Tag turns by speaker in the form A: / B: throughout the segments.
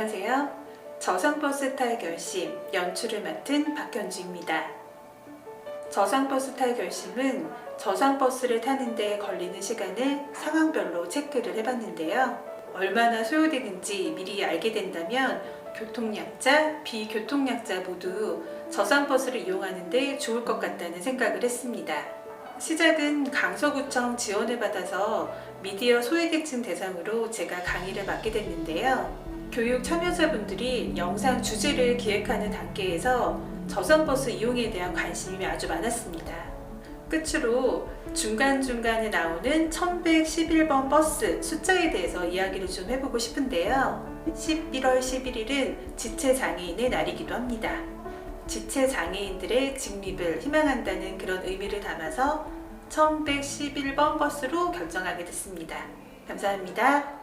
A: 안녕하세요. 저상버스 탈 결심 연출을 맡은 박현주입니다. 저상버스 탈 결심은 저상버스를 타는데 걸리는 시간을 상황별로 체크를 해봤는데요. 얼마나 소요되는지 미리 알게 된다면 교통약자, 비교통약자 모두 저상버스를 이용하는데 좋을 것 같다는 생각을 했습니다. 시작은 강서구청 지원을 받아서 미디어 소외계층 대상으로 제가 강의를 맡게 됐는데요. 교육 참여자분들이 영상 주제를 기획하는 단계에서 저상버스 이용에 대한 관심이 아주 많았습니다. 끝으로 중간중간에 나오는 1111번 버스 숫자에 대해서 이야기를 좀 해보고 싶은데요. 11월 11일은 지체장애인의 날이기도 합니다. 지체장애인들의 직립을 희망한다는 그런 의미를 담아서 1111번 버스로 결정하게 됐습니다. 감사합니다.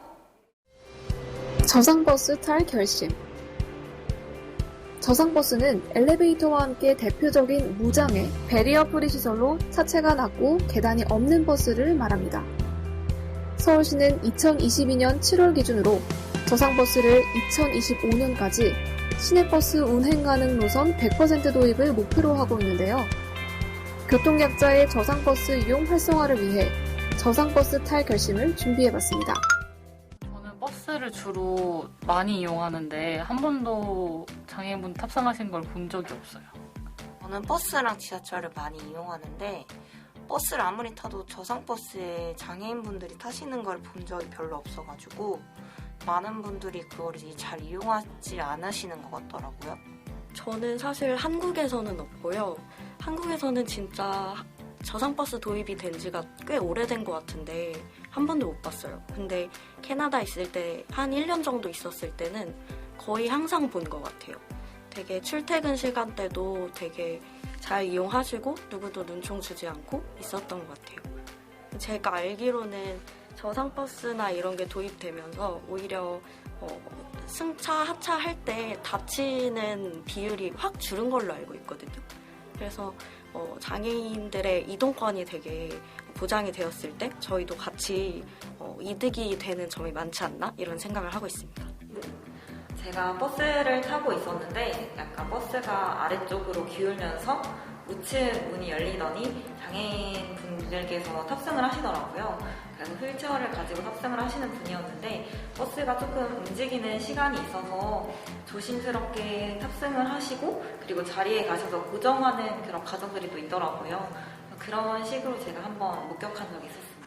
B: 저상버스 탈 결심. 저상버스는 엘리베이터와 함께 대표적인 무장애, 베리어 프리 시설로 차체가 낮고 계단이 없는 버스를 말합니다. 서울시는 2022년 7월 기준으로 저상버스를 2025년까지 시내버스 운행 가능 노선 100% 도입을 목표로 하고 있는데요. 교통약자의 저상버스 이용 활성화를 위해 저상버스 탈 결심을 준비해봤습니다.
C: 저는 버스를 주로 많이 이용하는데 한 번도 장애인분 탑승하신 걸 본 적이 없어요.
D: 저는 버스랑 지하철을 많이 이용하는데 버스를 아무리 타도 저상버스에 장애인분들이 타시는 걸 본 적이 별로 없어가지고 많은 분들이 그걸 잘 이용하지 않으시는 것 같더라고요.
E: 저는 사실 한국에서는 없고요. 한국에서는 진짜 저상버스 도입이 된 지가 꽤 오래된 것 같은데 한 번도 못 봤어요. 근데 캐나다 있을 때 한 1년 정도 있었을 때는 거의 항상 본 것 같아요. 되게 출퇴근 시간대도 되게 잘 이용하시고 누구도 눈총 주지 않고 있었던 것 같아요. 제가 알기로는 저상버스나 이런 게 도입되면서 오히려 승차, 하차 할 때 다치는 비율이 확 줄은 걸로 알고 있거든요. 그래서 장애인들의 이동권이 되게 보장이 되었을 때 저희도 같이 이득이 되는 점이 많지 않나 이런 생각을 하고 있습니다.
F: 제가 버스를 타고 있었는데 약간 버스가 아래쪽으로 기울면서 우측 문이 열리더니 장애인 분들께서 탑승을 하시더라고요. 그래서 휠체어를 가지고 탑승을 하시는 분이었는데 버스가 조금 움직이는 시간이 있어서 조심스럽게 탑승을 하시고 그리고 자리에 가셔서 고정하는 그런 과정들이 또 있더라고요. 그런 식으로 제가 한번 목격한 적이 있었습니다.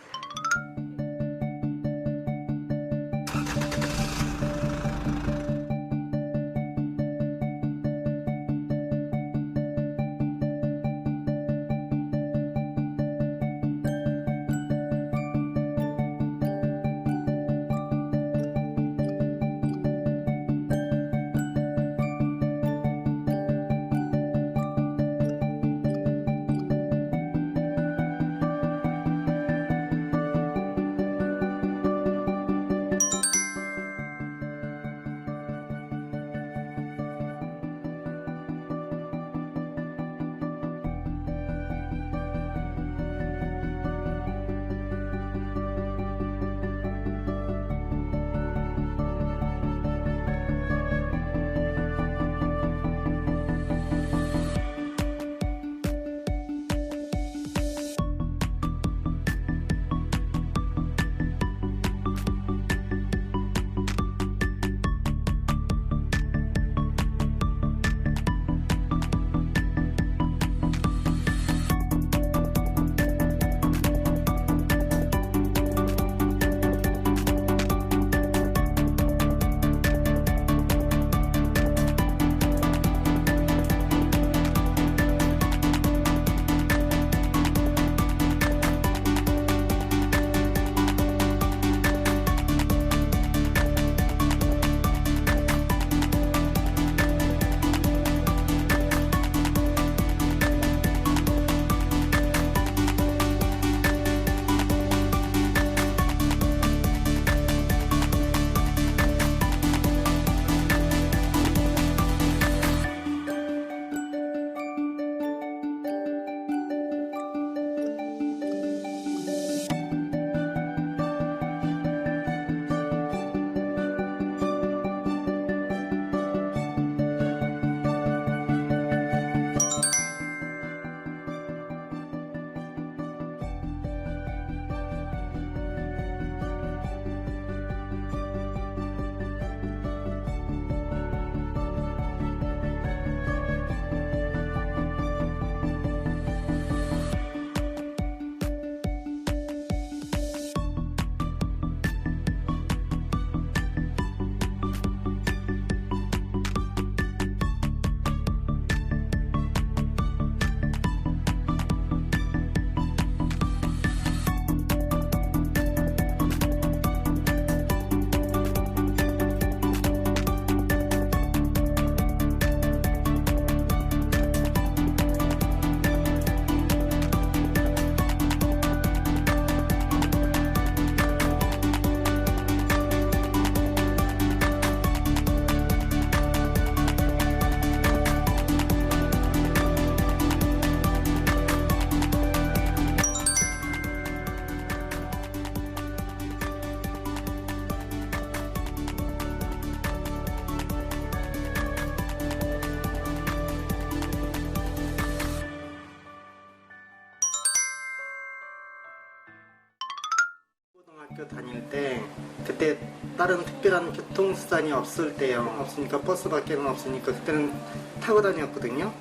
G: 학교 다닐 때 그때 다른 특별한 교통수단이 없을 때요. 없으니까 버스밖에는 없으니까 그때는 타고 다녔거든요.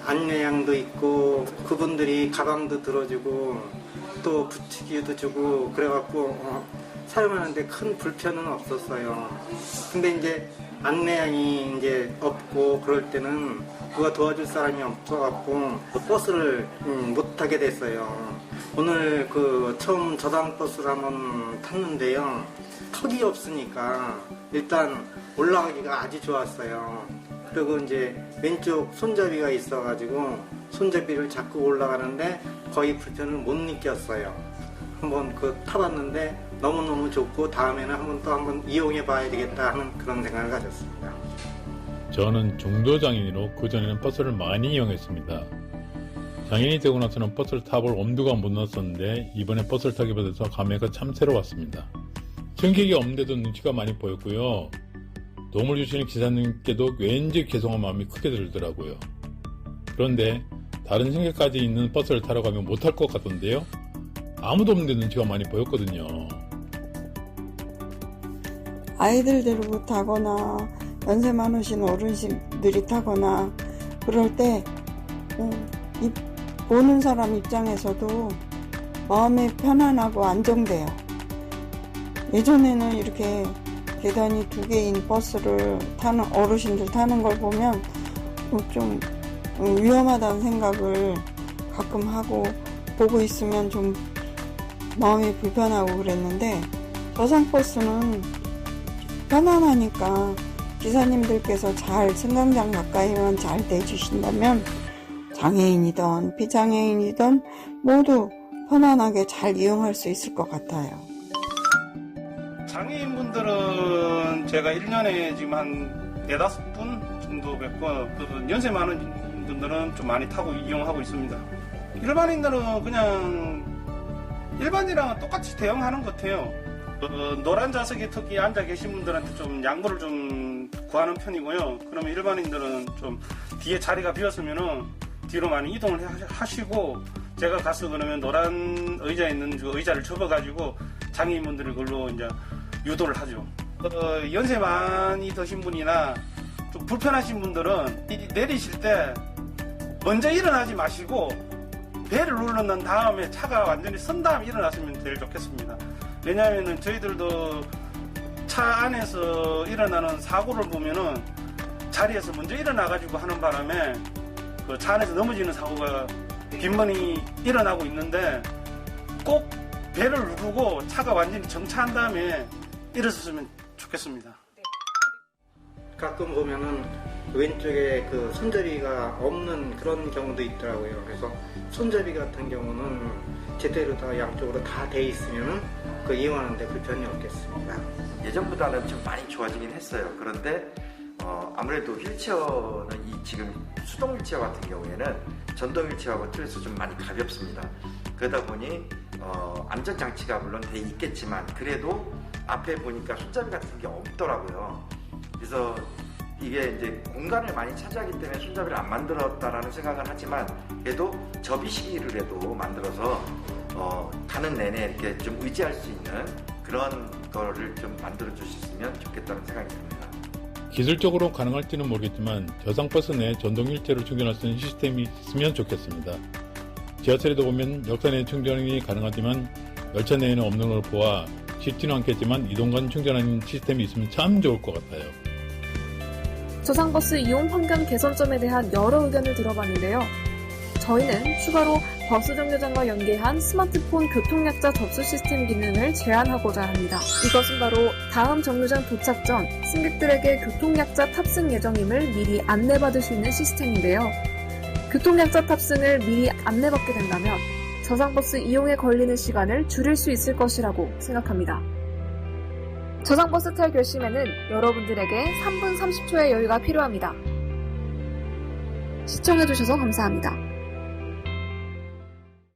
G: 안내양도 있고 그분들이 가방도 들어주고 또 부추기도 주고 그래갖고 사용하는데 큰 불편은 없었어요. 근데 이제 안내양이 이제 없고 그럴 때는 누가 도와줄 사람이 없어갖고 버스를 못 타게 됐어요. 오늘 그 처음 저당버스를 한번 탔는데요. 턱이 없으니까 일단 올라가기가 아주 좋았어요. 그리고 이제 왼쪽 손잡이가 있어가지고 손잡이를 잡고 올라가는데 거의 불편을 못 느꼈어요. 한번 타봤는데 너무너무 좋고 다음에는 한번 이용해 봐야 되겠다 하는 그런 생각을 가졌습니다.
H: 저는 중도장애인으로 그전에는 버스를 많이 이용했습니다. 장애인이 되고 나서는 버스를 타볼 엄두가 못 났었는데 이번에 버스를 타게 돼서 감회가 참 새로웠습니다. 승객이 없는데도 눈치가 많이 보였고요. 도움을 주시는 기사님께도 왠지 죄송한 마음이 크게 들더라고요. 그런데 다른 승객까지 있는 버스를 타러 가면 못할 것 같던데요. 아무도 없는데 눈치가 많이 보였거든요.
I: 아이들 데리고 타거나 연세 많으신 어르신들이 타거나 그럴 때 보는 사람 입장에서도 마음이 편안하고 안정돼요. 예전에는 이렇게 계단이 2개인 버스를 타는 어르신들 타는 걸 보면 좀 위험하다는 생각을 가끔 하고 보고 있으면 좀 마음이 불편하고 그랬는데 저상버스는 편안하니까 기사님들께서 잘 승강장 가까이만 잘 대주신다면 장애인이든 비장애인이든 모두 편안하게 잘 이용할 수 있을 것 같아요.
J: 장애인분들은 제가 1년에 지금 한 4-5분 정도 뵙고 연세 많은 분들은 좀 많이 타고 이용하고 있습니다. 일반인들은 그냥 일반이랑 똑같이 대응하는 것 같아요. 노란 좌석에 특히 앉아 계신 분들한테 좀 양보를 좀 구하는 편이고요. 그러면 일반인들은 좀 뒤에 자리가 비었으면은 뒤로 많이 이동을 하시고 제가 가서 그러면 노란 의자에 있는 그 의자를 접어가지고 장애인분들을 그걸로 이제 유도를 하죠. 연세 많이 드신 분이나 좀 불편하신 분들은 내리실 때 먼저 일어나지 마시고 배를 누르는 다음에 차가 완전히 선 다음에 일어나시면 제일 좋겠습니다. 왜냐하면 저희들도 차 안에서 일어나는 사고를 보면은 자리에서 먼저 일어나가지고 하는 바람에 그 차 안에서 넘어지는 사고가 빈번히 일어나고 있는데 꼭 배를 누르고 차가 완전히 정차한 다음에 일어섰으면 좋겠습니다.
G: 가끔 보면은 왼쪽에 그 손잡이가 없는 그런 경우도 있더라고요. 그래서 손잡이 같은 경우는 제대로 다 양쪽으로 다 돼 있으면은 그 이용하는데 불편이 없겠습니다.
K: 예전보다는 좀 많이 좋아지긴 했어요. 그런데 아무래도 휠체어는 지금 수동 휠체어 같은 경우에는 전동 휠체어하고 틀려서 좀 많이 가볍습니다. 그러다 보니 안전장치가 물론 돼 있겠지만 그래도 앞에 보니까 손잡이 같은 게 없더라고요. 그래서 이게 이제 공간을 많이 차지하기 때문에 손잡이를 안 만들었다라는 생각은 하지만 그래도 접이식으로 만들어서 가는 내내 이렇게 좀 의지할 수 있는 그런 거를 좀 만들어 주셨으면 좋겠다는 생각이 듭니다.
H: 기술적으로 가능할지는 모르겠지만 저상버스 내 전동 일체로 충전할 수 있는 시스템이 있으면 좋겠습니다. 지하철에도 보면 역사 내 충전이 가능하지만 열차 내에는 없는 걸 보아 쉽지는 않겠지만 이동간 충전하는 시스템이 있으면 참 좋을 것 같아요.
B: 저상버스 이용 환경 개선점에 대한 여러 의견을 들어봤는데요. 저희는 추가로 버스 정류장과 연계한 스마트폰 교통약자 접수 시스템 기능을 제안하고자 합니다. 이것은 바로 다음 정류장 도착 전 승객들에게 교통약자 탑승 예정임을 미리 안내받을 수 있는 시스템인데요. 교통약자 탑승을 미리 안내받게 된다면 저상버스 이용에 걸리는 시간을 줄일 수 있을 것이라고 생각합니다. 저상버스 탈 결심에는 여러분들에게 3분 30초의 여유가 필요합니다. 시청해주셔서 감사합니다.